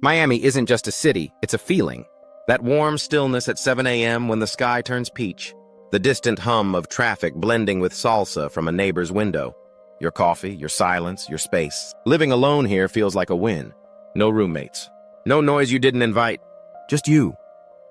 Miami isn't just a city, it's a feeling. That warm stillness at 7 a.m. when the sky turns peach. The distant hum of traffic blending with salsa from a neighbor's window. Your coffee, your silence, your space. Living alone here feels like a win. No roommates. No noise you didn't invite. Just you.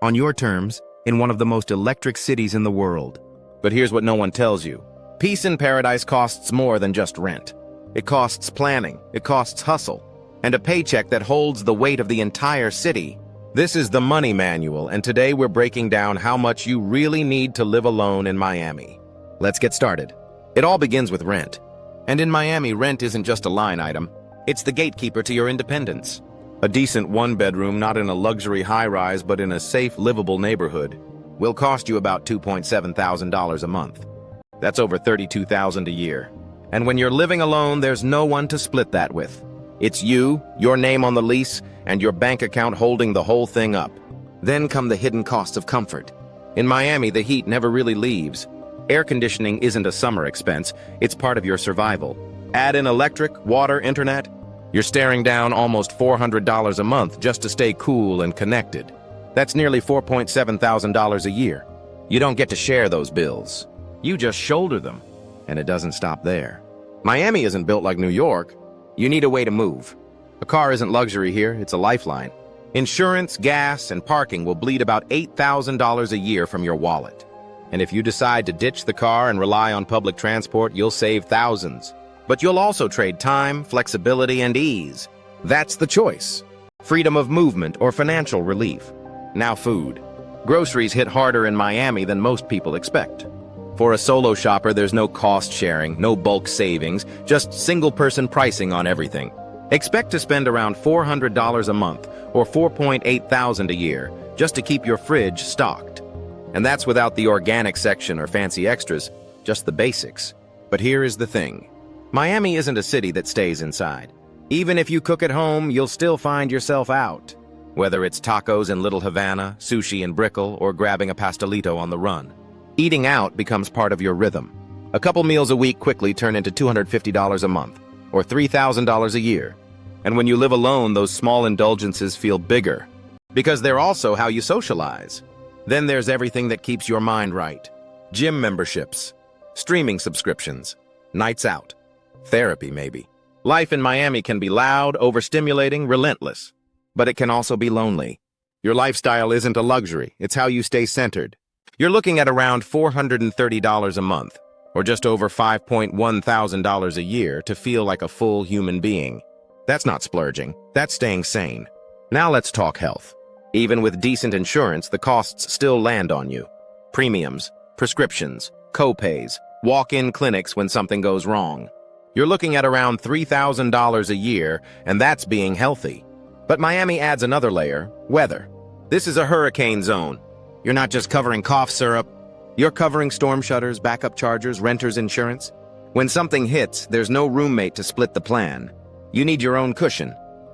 On your terms, in one of the most electric cities in the world. But here's what no one tells you. Peace in paradise costs more than just rent. It costs planning. It costs hustle. And a paycheck that holds the weight of the entire city. This is the Money Manual, and today we're breaking down how much you really need to live alone in Miami. Let's get started. It all begins with rent. And in Miami, rent isn't just a line item. It's the gatekeeper to your independence. A decent one-bedroom, not in a luxury high-rise, but in a safe, livable neighborhood, will cost you about $2.7 thousand a month. That's over $32,000 a year. And when you're living alone, there's no one to split that with. It's you, your name on the lease, and your bank account holding the whole thing up. Then come the hidden costs of comfort. In Miami, the heat never really leaves. Air conditioning isn't a summer expense, it's part of your survival. Add in electric, water, internet, you're staring down almost $400 a month just to stay cool and connected. That's nearly $4.7 thousand a year. You don't get to share those bills. You just shoulder them. And it doesn't stop there. Miami isn't built like New York. You need a way to move. A car isn't luxury here, it's a lifeline. Insurance, gas, and parking will bleed about $8,000 a year from your wallet. And if you decide to ditch the car and rely on public transport, you'll save thousands. But you'll also trade time, flexibility, and ease. That's the choice. Freedom of movement or financial relief. Now food. Groceries hit harder in Miami than most people expect. For a solo shopper, there's no cost sharing, no bulk savings, just single-person pricing on everything. Expect to spend around $400 a month, or $4.8 thousand a year, just to keep your fridge stocked. And that's without the organic section or fancy extras, just the basics. But here is the thing. Miami isn't a city that stays inside. Even if you cook at home, you'll still find yourself out. Whether it's tacos in Little Havana, sushi in Brickell, or grabbing a pastelito on the run. Eating out becomes part of your rhythm. A couple meals a week quickly turn into $250 a month, or $3,000 a year. And when you live alone, those small indulgences feel bigger, because they're also how you socialize. Then there's everything that keeps your mind right. Gym memberships, streaming subscriptions, nights out, therapy maybe. Life in Miami can be loud, overstimulating, relentless. But it can also be lonely. Your lifestyle isn't a luxury, it's how you stay centered. You're looking at around $430 a month, or just over $5.1 thousand a year to feel like a full human being. That's not splurging, that's staying sane. Now let's talk health. Even with decent insurance, the costs still land on you. Premiums, prescriptions, co-pays, walk-in clinics when something goes wrong. You're looking at around $3,000 a year, and that's being healthy. But Miami adds another layer, weather. This is a hurricane zone. You're not just covering cough syrup, you're covering storm shutters, backup chargers, renter's insurance. When something hits, there's no roommate to split the plan. You need your own cushion.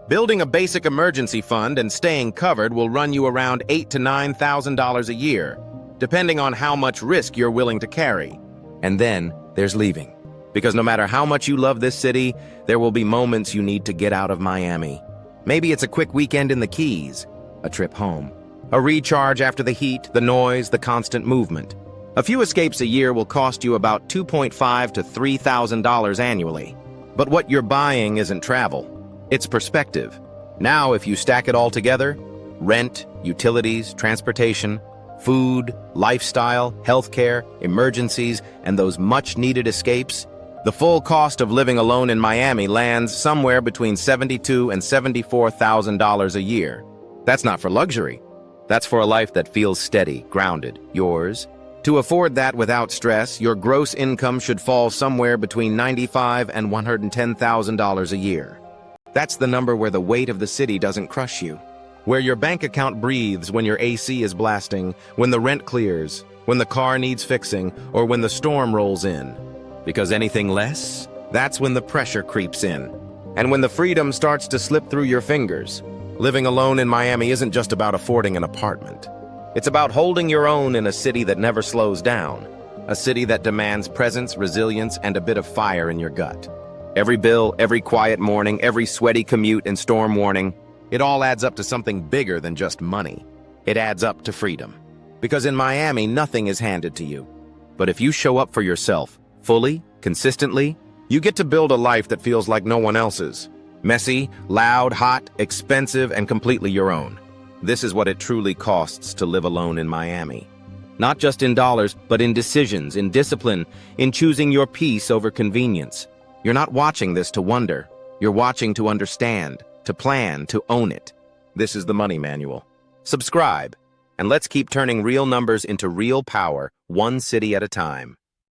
Building a basic emergency fund and staying covered will run you around $8,000 to $9,000 a year, depending on how much risk you're willing to carry. And then there's leaving. Because no matter how much you love this city, there will be moments you need to get out of Miami. Maybe it's a quick weekend in the Keys, a trip home. A recharge after the heat, the noise, the constant movement. A few escapes a year will cost you about $2.5 to $3,000 annually. But what you're buying isn't travel, it's perspective. Now, if you stack it all together, rent, utilities, transportation, food, lifestyle, healthcare, emergencies, and those much-needed escapes, the full cost of living alone in Miami lands somewhere between $72,000 and $74,000 a year. That's not for luxury. That's for a life that feels steady, grounded, yours. To afford that without stress, your gross income should fall somewhere between $95,000 and $110,000 a year. That's the number where the weight of the city doesn't crush you. Where your bank account breathes when your AC is blasting, when the rent clears, when the car needs fixing, or when the storm rolls in. Because anything less, that's when the pressure creeps in. And when the freedom starts to slip through your fingers. Living alone in Miami isn't just about affording an apartment. It's about holding your own in a city that never slows down. A city that demands presence, resilience, and a bit of fire in your gut. Every bill, every quiet morning, every sweaty commute and storm warning, It all adds up to something bigger than just money. It adds up to freedom. Because in Miami, nothing is handed to you. But if you show up for yourself, fully, consistently, you get to build a life that feels like no one else's. Messy, loud, hot, expensive, and completely your own. This is what it truly costs to live alone in Miami. Not just in dollars, but in decisions, in discipline, in choosing your peace over convenience. You're not watching this to wonder. You're watching to understand, to plan, to own it. This is the Money Manual. Subscribe, and let's keep turning real numbers into real power, one city at a time.